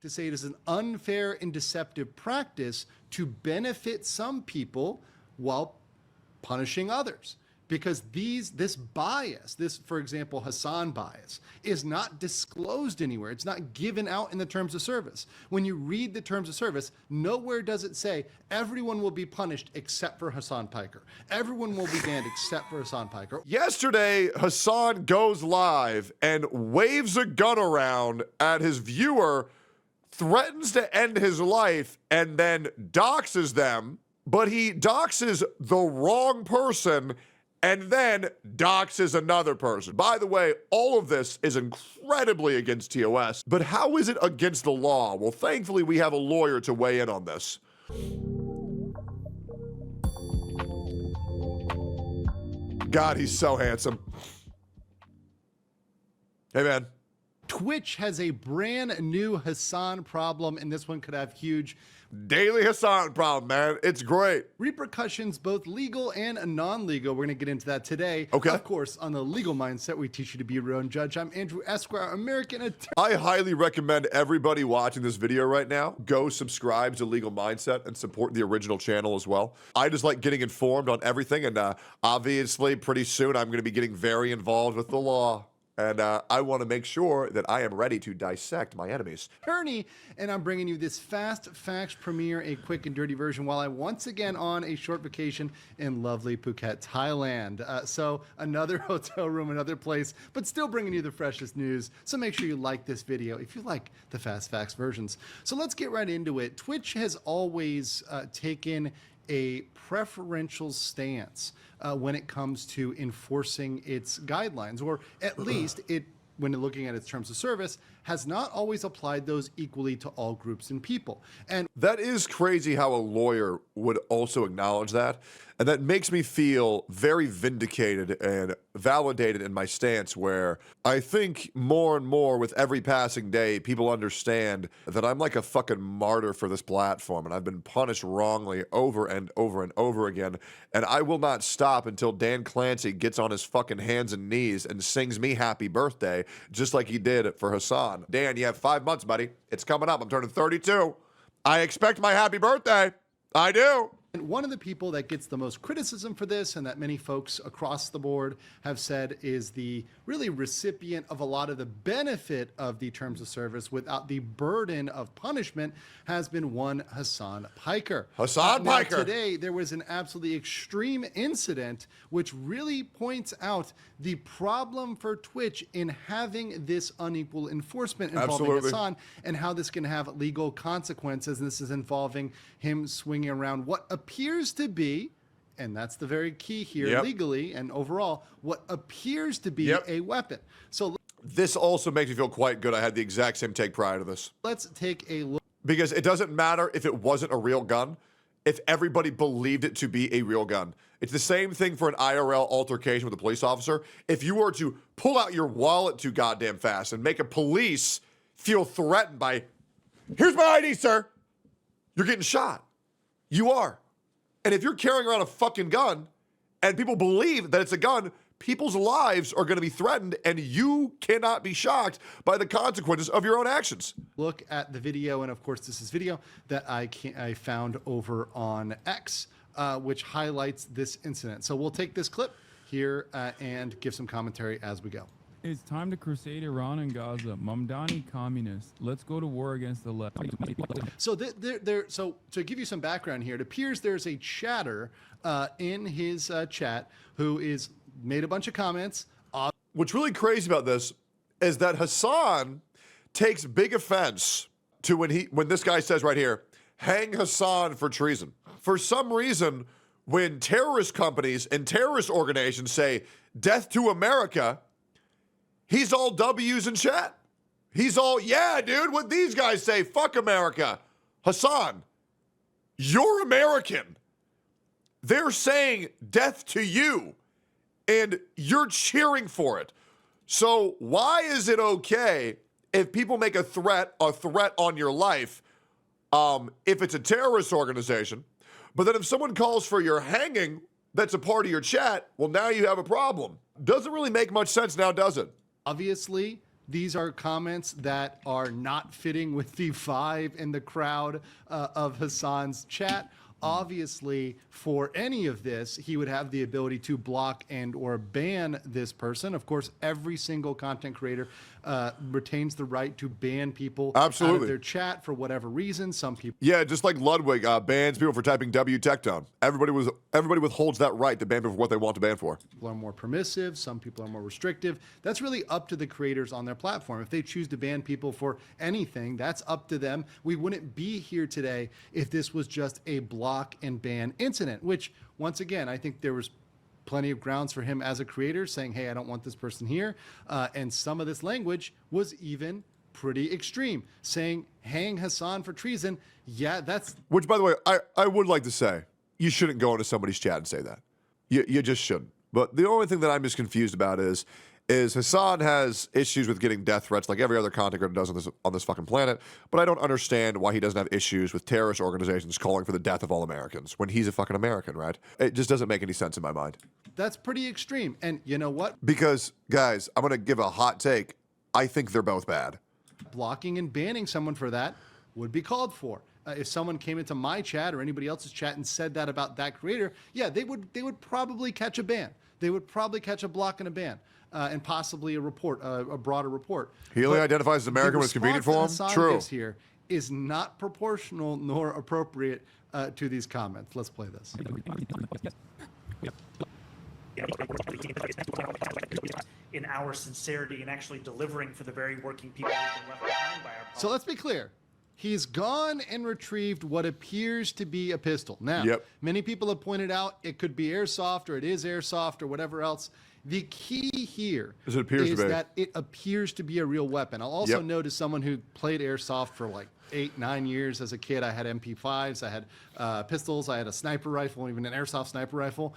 to say it is an unfair and deceptive practice to benefit some people while punishing others. Because this bias, for example, Hasan bias, is not disclosed anywhere. It's not given out in the terms of service. When you read the terms of service, nowhere does it say everyone will be punished except for Hassan Piker. Everyone will be banned except for Hassan Piker. Yesterday, Hasan goes live and waves a gun around at his viewer, threatens to end his life, and then doxes them, but he doxes the wrong person and then doxes another person. By the way, all of this is incredibly against TOS, but how is it against the law? Well, thankfully, we have a lawyer to weigh in on this. God, he's so handsome. Hey, man. Twitch has a brand new Hasan problem, and this one could have huge daily Hasan problem, man. It's great. Repercussions, both legal and non-legal. We're going to get into that today. Okay. Of course, on the legal mindset, we teach you to be your own judge. I'm Andrew Esquire, American attorney. I highly recommend everybody watching this video right now go subscribe to Legal Mindset and support the original channel as well. I just like getting informed on everything, and obviously pretty soon I'm going to be getting very involved with the law. And I want to make sure that I am ready to dissect my enemies. Attorney, and I'm bringing you this fast facts premiere, a quick and dirty version, while I'm once again on a short vacation in lovely Phuket, Thailand. So another hotel room, another place, but still bringing you the freshest news. So make sure you like this video if you like the fast facts versions. So let's get right into it. Twitch has always taken a preferential stance when it comes to enforcing its guidelines, or at least it, when looking at its terms of service, has not always applied those equally to all groups and people. And that is crazy how a lawyer would also acknowledge that. And that makes me feel very vindicated and validated in my stance, where I think more and more with every passing day, people understand that I'm like a fucking martyr for this platform, and I've been punished wrongly over and over and over again. And I will not stop until Dan Clancy gets on his fucking hands and knees and sings me happy birthday, just like he did for Hasan. Dan, you have 5 months, buddy. It's coming up. I'm turning 32. I expect my happy birthday. I do. And one of the people that gets the most criticism for this, and that many folks across the board have said is the really recipient of a lot of the benefit of the terms of service without the burden of punishment, has been one Hassan Piker. Hassan Piker. Today, there was an absolutely extreme incident which really points out the problem for Twitch in having this unequal enforcement involving Hasan, and how this can have legal consequences. And this is involving him swinging around what appears to be, and that's the very key here, legally and overall, what appears to be a weapon. So this also makes me feel quite good. I had the exact same take prior to this. Let's take a look. Because it doesn't matter if it wasn't a real gun, if everybody believed it to be a real gun. It's the same thing for an IRL altercation with a police officer. If you were to pull out your wallet too goddamn fast and make a police feel threatened by, here's my ID, sir, you're getting shot. You are. And if you're carrying around a fucking gun and people believe that it's a gun, people's lives are going to be threatened, and you cannot be shocked by the consequences of your own actions. Look at the video, and of course this is video that I found over on X, which highlights this incident. So we'll take this clip here and give some commentary as we go. It's time to crusade Iran and Gaza. Mamdani communists. Let's go to war against the left. So so to give you some background here, it appears there's a chatter in his chat who is made a bunch of comments. What's really crazy about this is that Hasan takes big offense to when this guy says right here, hang Hasan for treason. For some reason, when terrorist companies and terrorist organizations say death to America, he's all W's in chat. He's all, yeah, dude, what these guys say, fuck America. Hasan, you're American. They're saying death to you, and you're cheering for it. So why is it okay if people make a threat on your life, if it's a terrorist organization, but then if someone calls for your hanging, that's a part of your chat, well, now you have a problem. Doesn't really make much sense now, does it? Obviously, These are comments that are not fitting with the vibe in the crowd of Hassan's chat. Obviously, for any of this, he would have the ability to block and or ban this person. Of course, every single content creator retains the right to ban people out of their chat for whatever reason. Some people... Yeah, just like Ludwig bans people for typing W Tectone. Everybody withholds that right to ban people for what they want to ban for. People are more permissive. Some people are more restrictive. That's really up to the creators on their platform. If they choose to ban people for anything, that's up to them. We wouldn't be here today if this was just a block and ban incident, which, once again, I think there was plenty of grounds for him as a creator saying, hey, I don't want this person here. And some of this language was even pretty extreme, saying hang Hassan for treason. Yeah, that's... Which, by the way, I would like to say, you shouldn't go into somebody's chat and say that. You just shouldn't. But the only thing that I'm just confused about is Hasan has issues with getting death threats like every other content creator does on this fucking planet, but I don't understand why he doesn't have issues with terrorist organizations calling for the death of all Americans when he's a fucking American, right? It just doesn't make any sense in my mind. That's pretty extreme. And you know what? Because, guys, I'm going to give a hot take. I think they're both bad. Blocking and banning someone for that would be called for. If someone came into my chat or anybody else's chat and said that about that creator, yeah, they would probably catch a ban. They would probably catch a block and a ban. And possibly a report, a broader report. He only identifies as American when it's convenient for him? True. Gives here is not proportional nor appropriate to these comments. Let's play this. In our sincerity and actually delivering for the very working people who've been left behind by our politics. So let's be clear. He's gone and retrieved what appears to be a pistol. Now, many people have pointed out it could be airsoft or it is airsoft or whatever else. The key here is that it appears to be a real weapon. I'll also note as someone who played airsoft for like 8-9 years as a kid, I had MP5s, I had pistols, I had a sniper rifle, even an airsoft sniper rifle.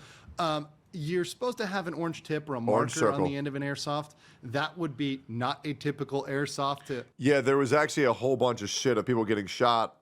You're supposed to have an orange tip or a marker on the end of an airsoft. That would be not a typical airsoft. Yeah, there was actually a whole bunch of shit of people getting shot.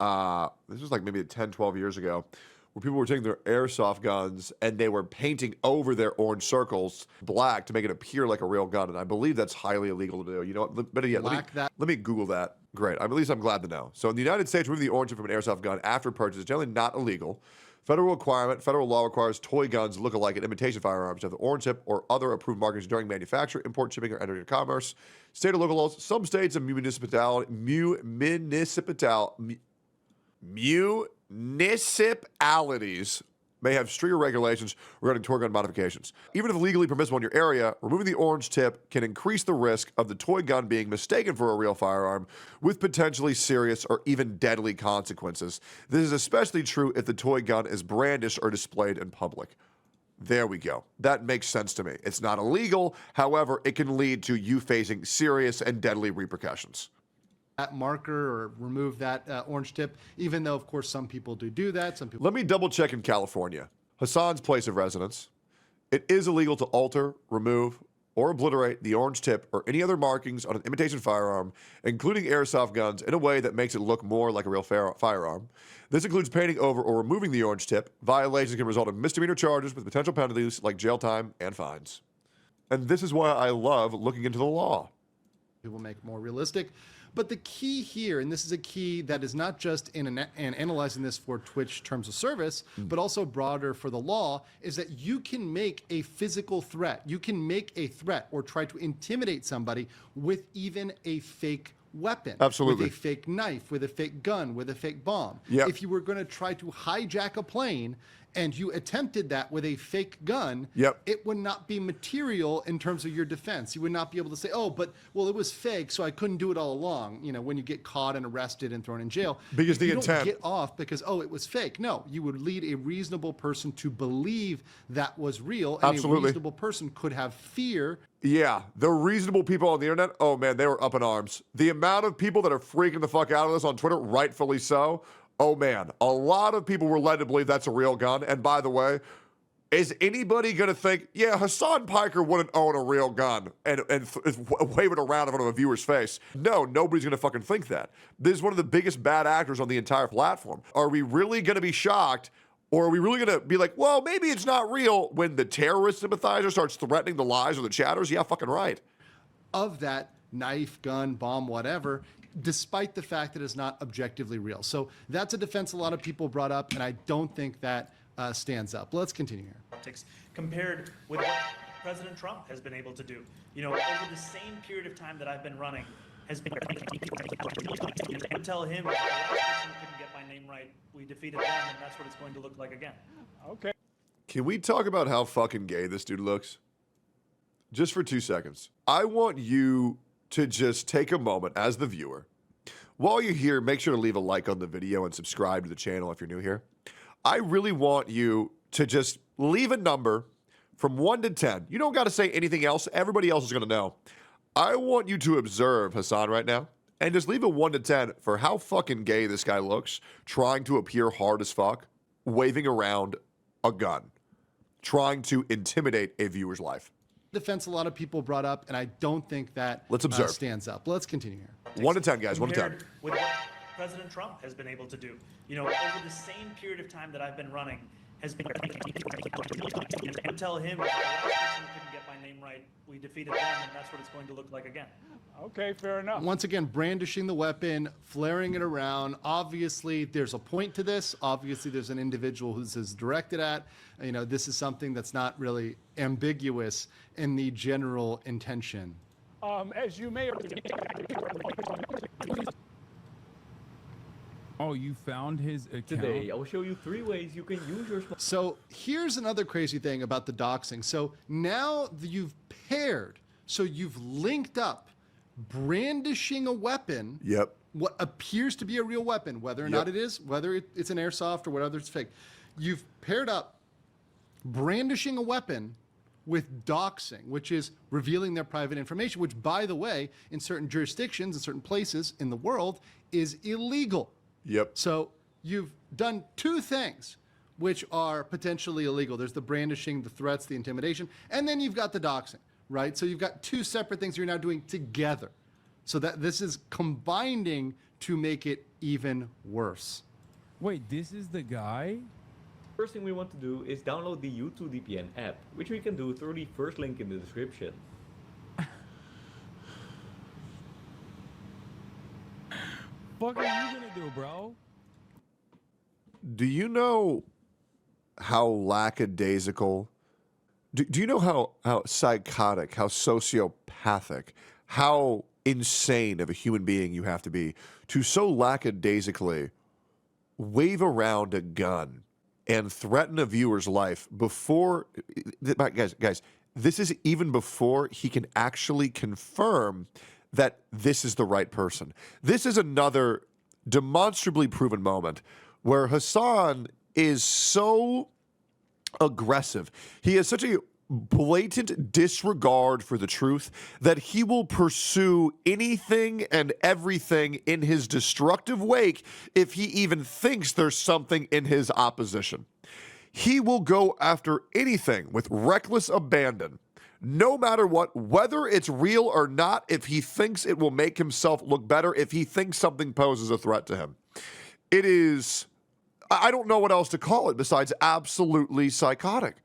This was like maybe 10, 12 years ago, where people were taking their airsoft guns and they were painting over their orange circles black to make it appear like a real gun. And I believe that's highly illegal to do. You know what? But yeah, let me Google that. Great. At least I'm glad to know. So in the United States, removing the orange from an airsoft gun after purchase is generally not illegal. Federal law requires toy guns look alike and imitation firearms to have the orange tip or other approved markings during manufacture, import, shipping, or entering commerce. State or local laws. Some states and municipalities may have stricter regulations regarding toy gun modifications. Even if legally permissible in your area, removing the orange tip can increase the risk of the toy gun being mistaken for a real firearm with potentially serious or even deadly consequences. This is especially true if the toy gun is brandished or displayed in public. There we go. That makes sense to me. It's not illegal. However, it can lead to you facing serious and deadly repercussions. That marker or remove that orange tip, even though, of course, some people do that. Some people. Let me double check in California. Hassan's place of residence. It is illegal to alter, remove, or obliterate the orange tip or any other markings on an imitation firearm, including airsoft guns, in a way that makes it look more like a real firearm. This includes painting over or removing the orange tip. Violations can result in misdemeanor charges with potential penalties like jail time and fines. And this is why I love looking into the law. People make more realistic. But the key here, and this is a key that is not just in analyzing this for Twitch terms of service, but also broader for the law, is that you can make a physical threat. You can make a threat or try to intimidate somebody with even a fake weapon. Absolutely. With a fake knife, with a fake gun, with a fake bomb. Yep. If you were going to try to hijack a plane and you attempted that with a fake gun, it would not be material in terms of your defense. You would not be able to say, oh, but, well, it was fake, so I couldn't do it all along, you know, when you get caught and arrested and thrown in jail. Because the intent. You don't get off because, oh, it was fake. No, you would lead a reasonable person to believe that was real, and a reasonable person could have fear. Yeah, the reasonable people on the internet, oh, man, they were up in arms. The amount of people that are freaking the fuck out of this on Twitter, rightfully so, oh, man, a lot of people were led to believe that's a real gun. And by the way, is anybody going to think, yeah, Hassan Piker wouldn't own a real gun and wave it around in front of a viewer's face? No, nobody's going to fucking think that. This is one of the biggest bad actors on the entire platform. Are we really going to be shocked, or are we really going to be like, well, maybe it's not real when the terrorist sympathizer starts threatening the lies of the chatters? Yeah, fucking right. Of that, knife, gun, bomb, whatever, despite the fact that it's not objectively real. So that's a defense a lot of people brought up, and I don't think that stands up. Let's continue here. Politics compared with what President Trump has been able to do. You know, over the same period of time that I've been running, has been tell him the last person couldn't get my name right. We defeated them, and that's what it's going to look like again. Okay. Can we talk about how fucking gay this dude looks? Just for 2 seconds. I want you to just take a moment as the viewer. While you're here, make sure to leave a like on the video and subscribe to the channel if you're new here. I really want you to just leave a number from 1 to 10. You don't got to say anything else. Everybody else is going to know. I want you to observe Hasan right now and just leave a 1 to 10 for how fucking gay this guy looks, trying to appear hard as fuck, waving around a gun, trying to intimidate a viewer's life. Defense a lot of people brought up, and I don't think that Let's observe. stands up. Let's continue here. 1 to 10, guys. 1 to 10. Compared with what President Trump has been able to do. You know, over the same period of time that I've been running, has been tell him the last person couldn't get my name right. We defeated them, and that's what it's going to look like again. Okay, fair enough. Once again, brandishing the weapon, flaring it around. Obviously, there's a point to this. Obviously, there's an individual who this is directed at. You know, this is something that's not really ambiguous in the general intention. As you may have... Oh, you found his account? Today, I'll show you 3 ways you can use your smartphone. So here's another crazy thing about the doxing. So now that you've paired, so you've linked up brandishing a weapon, Yep. what appears to be a real weapon, whether or Yep. not it is, whether it's an airsoft or whether it's fake. You've paired up brandishing a weapon with doxing, which is revealing their private information, which, by the way, in certain jurisdictions, in certain places in the world, is illegal. Yep. So you've done 2 things which are potentially illegal. There's the brandishing, the threats, the intimidation, and then you've got the doxing, right? So you've got 2 separate things you're now doing together. So that this is combining to make it even worse. Wait, this is the guy? First thing we want to do is download the YouTube VPN app, which we can do through the first link in the description. Fuck are you gonna do, bro? Do you know how lackadaisical, do you know how psychotic, how sociopathic, how insane of a human being you have to be to so lackadaisically wave around a gun and threaten a viewer's life before, guys, this is even before he can actually confirm that this is the right person. This is another demonstrably proven moment where Hasan is so aggressive. He has such a blatant disregard for the truth that he will pursue anything and everything in his destructive wake if he even thinks there's something in his opposition. He will go after anything with reckless abandon, no matter what, whether it's real or not, if he thinks it will make himself look better, if he thinks something poses a threat to him. It is, I don't know what else to call it besides absolutely psychotic.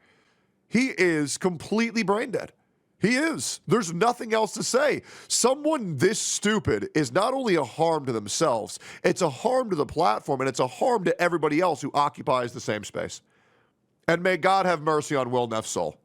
He is completely brain dead. He is. There's nothing else to say. Someone this stupid is not only a harm to themselves, it's a harm to the platform, and it's a harm to everybody else who occupies the same space. And may God have mercy on Will Neff's soul.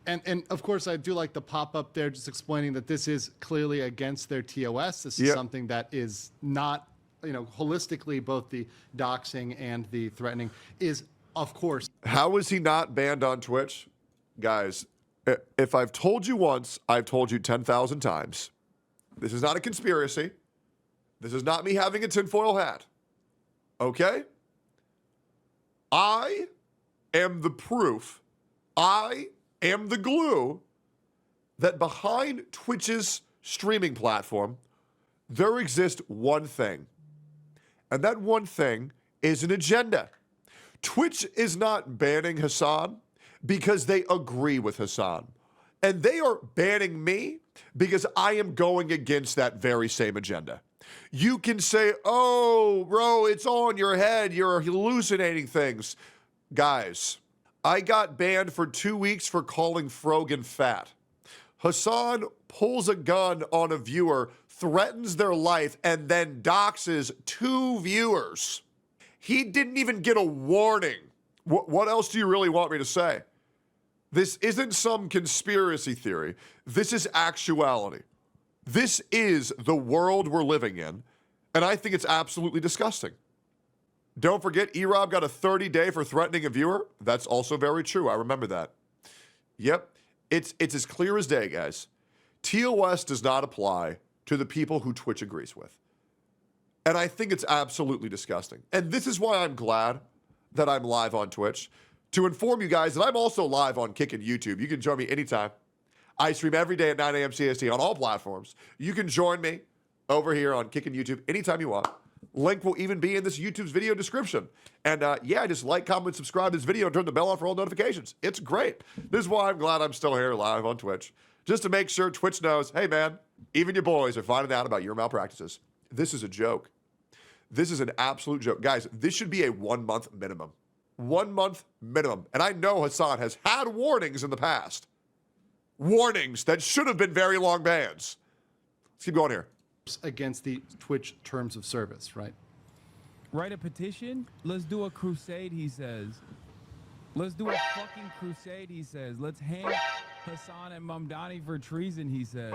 And of course, I do like the pop-up there just explaining that this is clearly against their TOS. This is Yep. something that is not, you know, holistically, both the doxing and the threatening is, of course. How is he not banned on Twitch? Guys, if I've told you once, I've told you 10,000 times. This is not a conspiracy. This is not me having a tinfoil hat. Okay? I am the proof. I am the glue that behind Twitch's streaming platform, there exists one thing. And that one thing is an agenda. Twitch is not banning Hasan because they agree with Hasan. And they are banning me because I am going against that very same agenda. You can say, oh, bro, it's all in your head. You're hallucinating things. Guys, I got banned for 2 weeks for calling Frogan fat. Hasan pulls a gun on a viewer, threatens their life, and then doxes 2 viewers. He didn't even get a warning. What else do you really want me to say? This isn't some conspiracy theory. This is actuality. This is the world we're living in, and I think it's absolutely disgusting. Don't forget, E-Rob got a 30-day for threatening a viewer. That's also very true. I remember that. Yep. It's as clear as day, guys. TOS does not apply to the people who Twitch agrees with. And I think it's absolutely disgusting. And this is why I'm glad that I'm live on Twitch, to inform you guys that I'm also live on Kick and YouTube. You can join me anytime. I stream every day at 9 a.m. CST on all platforms. You can join me over here on Kick and YouTube anytime you want. Link will even be in this YouTube's video description. And yeah, just like, comment, subscribe to this video, and turn the bell on for all notifications. It's great. This is why I'm glad I'm still here live on Twitch. Just to make sure Twitch knows, hey man, even your boys are finding out about your malpractices. This is a joke. This is an absolute joke. Guys, this should be a 1-month minimum. 1 month minimum. And I know Hasan has had warnings in the past. Warnings that should have been very long bans. Let's keep going here. Against the Twitch terms of service, right? Write a petition? Let's do a crusade, he says. Let's do a fucking crusade, he says. Let's hang Hasan and Mamdani for treason, he says.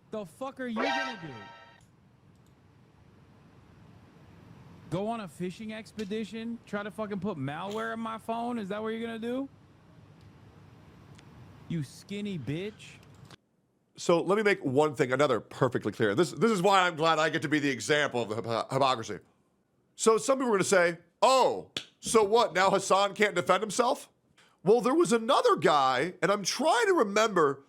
The fuck are you gonna do? Go on a fishing expedition? Try to fucking put malware in my phone? Is that what you're gonna do? You skinny bitch. So let me make one thing another perfectly clear. This is why I'm glad I get to be the example of the hypocrisy. So some people are going to say, oh, so what? Now Hasan can't defend himself? Well, there was another guy, and I'm trying to remember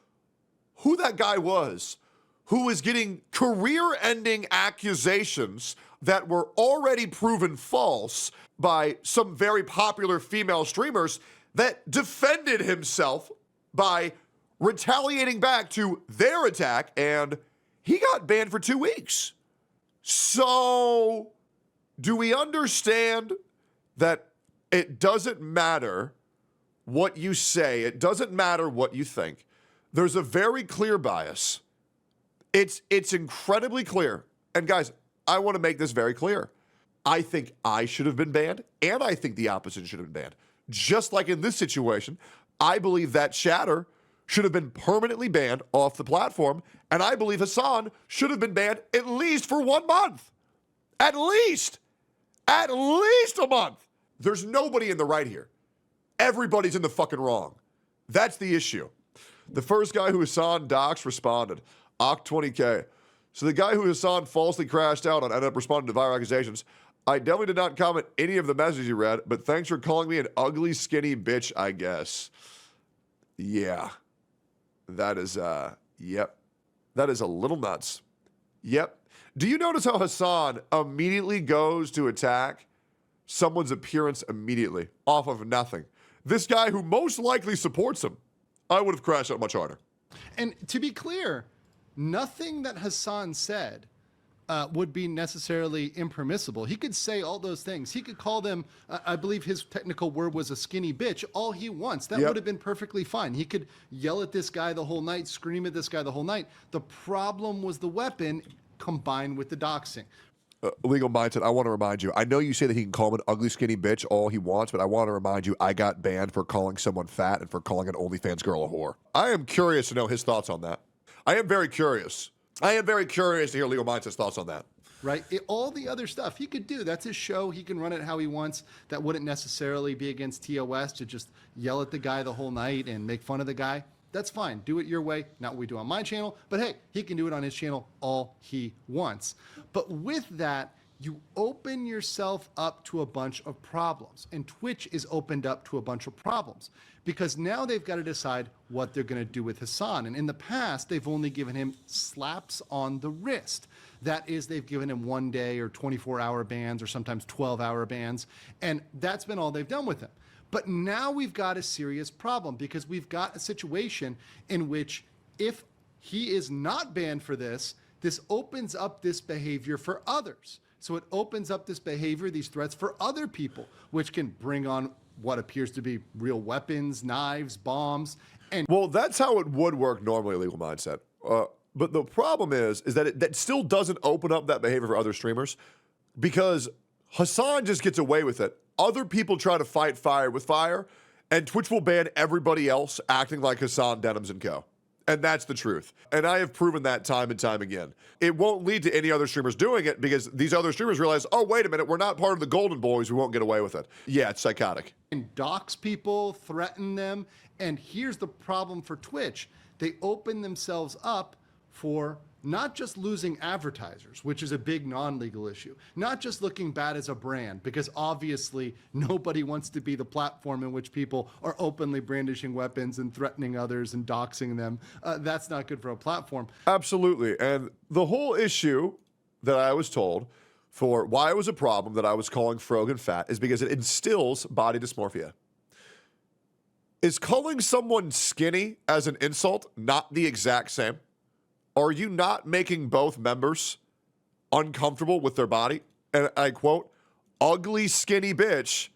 who that guy was, who was getting career-ending accusations that were already proven false by some very popular female streamers that defended himself by retaliating back to their attack, and he got banned for 2 weeks. So, do we understand that it doesn't matter what you say, it doesn't matter what you think? There's a very clear bias. It's incredibly clear. And guys, I want to make this very clear. I think I should have been banned, and I think the opposition should have been banned. Just like in this situation, I believe that chatter should have been permanently banned off the platform, and I believe Hasan should have been banned at least for 1 month. At least a month. There's nobody in the right here. Everybody's in the fucking wrong. That's the issue. The first guy who Hasan doxed responded, Oct20K. So the guy who Hasan falsely crashed out on ended up responding to viral accusations. I definitely did not comment any of the messages you read, but thanks for calling me an ugly, skinny bitch, I guess. Yeah. That is, yep. That is a little nuts. Yep. Do you notice how Hasan immediately goes to attack someone's appearance immediately, off of nothing? This guy who most likely supports him, I would have crashed out much harder. And to be clear, nothing that Hasan said would be necessarily impermissible. He could say all those things. He could call them, I believe his technical word was a skinny bitch, all he wants. That would have been perfectly fine. He could yell at this guy the whole night, scream at this guy the whole night. The problem was the weapon combined with the doxing. Legal Mindset, I want to remind you, I know you say that he can call him an ugly, skinny bitch all he wants, but I want to remind you, I got banned for calling someone fat and for calling an OnlyFans girl a whore. I am curious to know his thoughts on that. I am very curious. I am very curious to hear Legal Mindset's thoughts on that. Right? All the other stuff he could do. That's his show. He can run it how he wants. That wouldn't necessarily be against TOS to just yell at the guy the whole night and make fun of the guy. That's fine. Do it your way. Not what we do on my channel. But hey, he can do it on his channel all he wants. But with that, you open yourself up to a bunch of problems. And Twitch is opened up to a bunch of problems because now they've got to decide what they're going to do with Hasan. And in the past, they've only given him slaps on the wrist. That is, they've given him 1 day or 24-hour bans or sometimes 12-hour bans. And that's been all they've done with him. But now we've got a serious problem because we've got a situation in which if he is not banned for this, this opens up this behavior for others. So it opens up this behavior, these threats for other people, which can bring on what appears to be real weapons, knives, bombs. Well, that's how it would work normally, Legal Mindset. But the problem is that that still doesn't open up that behavior for other streamers, because Hasan just gets away with it. Other people try to fight fire with fire, and Twitch will ban everybody else acting like Hasan Denims and Co. And that's the truth. And I have proven that time and time again. It won't lead to any other streamers doing it, because these other streamers realize, oh, wait a minute, we're not part of the Golden Boys. We won't get away with it. Yeah, it's psychotic. And dox people, threaten them. And here's the problem for Twitch. They open themselves up for not just losing advertisers, which is a big non-legal issue, not just looking bad as a brand, because obviously nobody wants to be the platform in which people are openly brandishing weapons and threatening others and doxing them. That's not good for a platform. Absolutely. And the whole issue that I was told for why it was a problem that I was calling Frogan fat is because it instills body dysmorphia. Is calling someone skinny as an insult not the exact same? Are you not making both members uncomfortable with their body? And I quote, ugly skinny bitch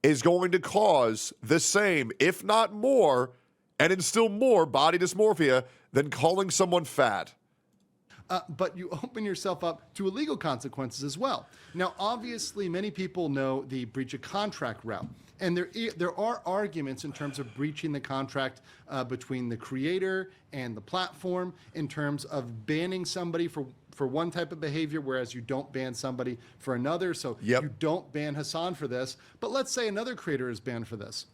is going to cause the same, if not more, and instill more body dysmorphia than calling someone fat. But you open yourself up to illegal consequences as well. Now, obviously, many people know the breach of contract route. And there are arguments in terms of breaching the contract between the creator and the platform in terms of banning somebody for one type of behavior, whereas you don't ban somebody for another. So you don't ban Hasan for this. But let's say another creator is banned for this.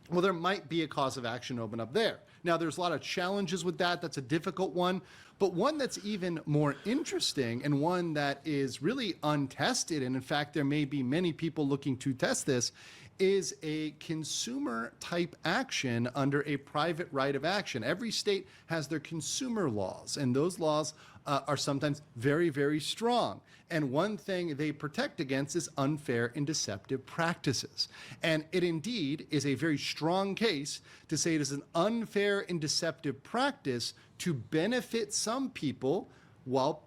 Well, there might be a cause of action open up there. Now, there's a lot of challenges with that. That's a difficult one. But one that's even more interesting, and one that is really untested, and in fact, there may be many people looking to test this, is a consumer type action under a private right of action. Every state has their consumer laws, and those laws are sometimes very, very strong. And one thing they protect against is unfair and deceptive practices. And it indeed is a very strong case to say it is an unfair and deceptive practice to benefit some people while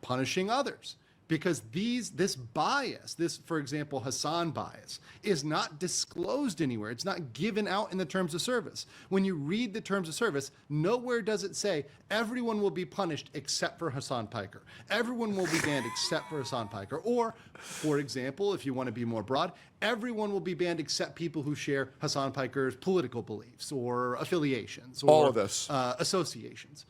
punishing others. Because this bias, for example, Hasan bias, is not disclosed anywhere. It's not given out in the terms of service. When you read the terms of service, nowhere does it say everyone will be punished except for Hasan Piker. Everyone will be banned except for Hasan Piker. Or, for example, if you want to be more broad, everyone will be banned except people who share Hasan Piker's political beliefs or affiliations or all of this. Associations.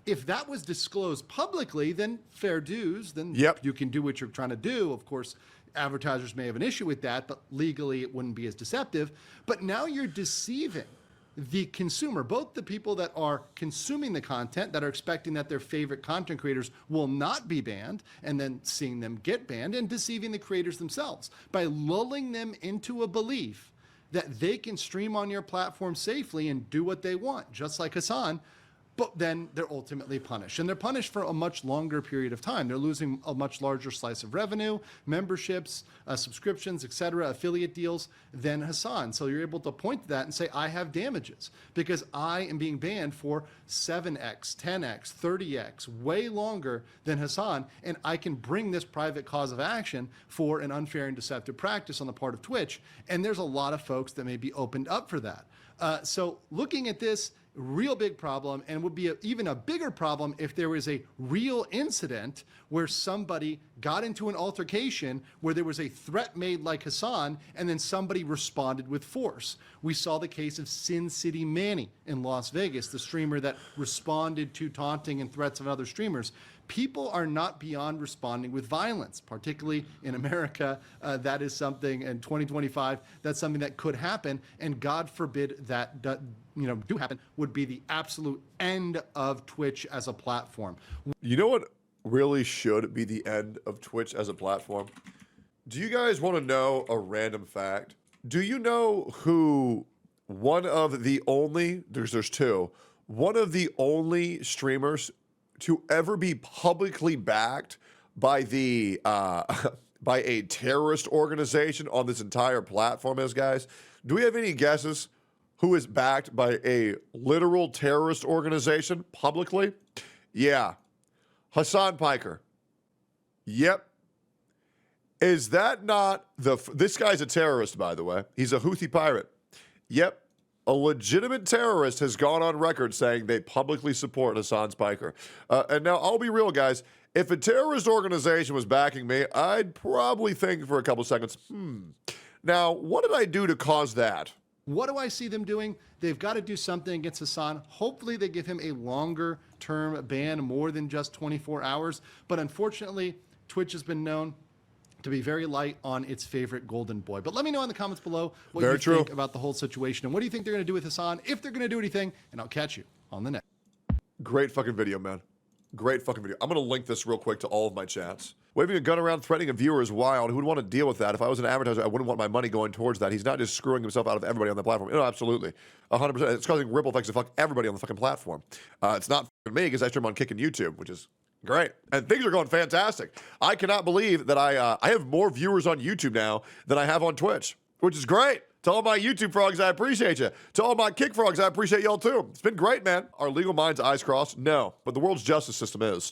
If that was disclosed publicly, then fair dues, then you can do what you're trying to do. Of course, advertisers may have an issue with that, but legally it wouldn't be as deceptive. But now you're deceiving the consumer, both the people that are consuming the content, that are expecting that their favorite content creators will not be banned, and then seeing them get banned, and deceiving the creators themselves by lulling them into a belief that they can stream on your platform safely and do what they want, just like Hasan. But then they're ultimately punished. And they're punished for a much longer period of time. They're losing a much larger slice of revenue, memberships, subscriptions, etc., affiliate deals than Hasan. So you're able to point to that and say, I have damages because I am being banned for 7x, 10x, 30x, way longer than Hasan. And I can bring this private cause of action for an unfair and deceptive practice on the part of Twitch. And there's a lot of folks that may be opened up for that. So looking at this, real big problem, and would be even a bigger problem if there was a real incident where somebody got into an altercation where there was a threat made like Hasan and then somebody responded with force. We saw the case of Sin City Manny in Las Vegas, the streamer that responded to taunting and threats of other streamers. People are not beyond responding with violence, particularly in America. That is something in 2025, that's something that could happen, and God forbid that do happen, would be the absolute end of Twitch as a platform. You know what really should be the end of Twitch as a platform? Do you guys want to know a random fact? Do you know who one of the only, there's two, one of the only streamers to ever be publicly backed by the by a terrorist organization on this entire platform is, guys? Do we have any guesses who is backed by a literal terrorist organization publicly? Yeah. Hasan Piker. Yep. Is that not this guy's a terrorist, by the way. He's a Houthi pirate. Yep. A legitimate terrorist has gone on record saying they publicly support Hassan Spiker. And now, I'll be real, guys. If a terrorist organization was backing me, I'd probably think for a couple seconds, Now, what did I do to cause that? What do I see them doing? They've got to do something against Hasan. Hopefully they give him a longer term ban, more than just 24 hours. But unfortunately, Twitch has been known to be very light on its favorite golden boy. But let me know in the comments below what you think about the whole situation. And what do you think they're going to do with Hasan, if they're going to do anything? And I'll catch you on the next. Great fucking video, man. Great fucking video. I'm going to link this real quick to all of my chats. Waving a gun around threatening a viewer is wild. Who would want to deal with that? If I was an advertiser, I wouldn't want my money going towards that. He's not just screwing himself out of everybody on the platform. No, absolutely. 100%. It's causing ripple effects to fuck everybody on the fucking platform. It's not fucking me because I stream on Kick and YouTube, which is great. And things are going fantastic. I cannot believe that I have more viewers on YouTube now than I have on Twitch, which is great. To all my YouTube frogs, I appreciate you. To all my Kick frogs, I appreciate y'all too. It's been great, man. Are legal minds' eyes crossed? No, but the world's justice system is.